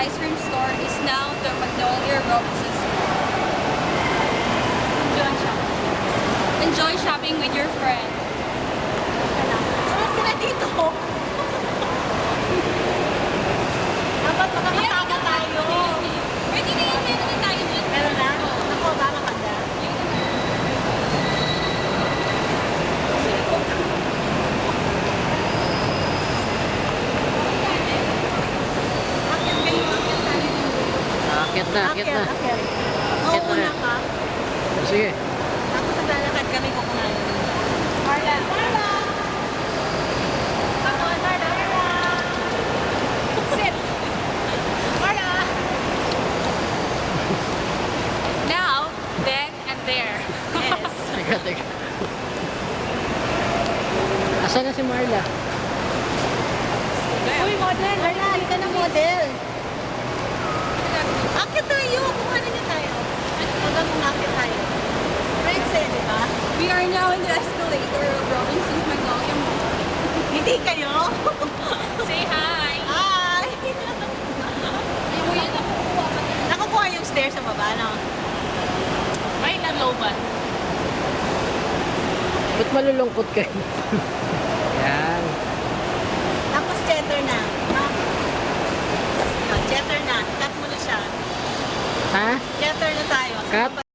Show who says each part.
Speaker 1: ice cream store is now the Magnolia Robinsons Mall. Enjoy shopping. Enjoy shopping with your friend.
Speaker 2: Sunod ka na dito. Dapat makakasama tayo.
Speaker 1: Pwede na yan, meron na tayo dyan.
Speaker 2: Meron na? Ako, ba maganda? Akit kayo, akit tayo.
Speaker 3: Akit na.
Speaker 2: Akit.
Speaker 3: Akit
Speaker 2: Mauuna
Speaker 3: na.
Speaker 2: ka.
Speaker 3: Sige.
Speaker 2: Tapos naglalakad kami kukunan. Marla! Marla! Ako, Marla! Sit! Marla!
Speaker 1: Now, then, and there.
Speaker 2: Yes.
Speaker 3: Teka. Asan na si Marla?
Speaker 2: Uy, model! Marla, halika na model! Akit tayo! Kumanan niya tayo. Hanggang umakit tayo. Friends eh, di ba?
Speaker 1: We are now in the escalator of Robinsons Magnolia Mall.
Speaker 2: Hindi kayo?
Speaker 1: Say hi!
Speaker 2: Hi!
Speaker 1: Ay, kuya, nakukuha ka na.
Speaker 2: Nakukuha yung stairs sa baba, no?
Speaker 1: May naloban.
Speaker 3: Ba't malulungkot kayo? Yan.
Speaker 2: Tapos cheddar na. No? Cheddar na. Cut mo na siya.
Speaker 3: Ha?
Speaker 2: Cheddar na tayo. Sa
Speaker 3: Cut?
Speaker 2: baba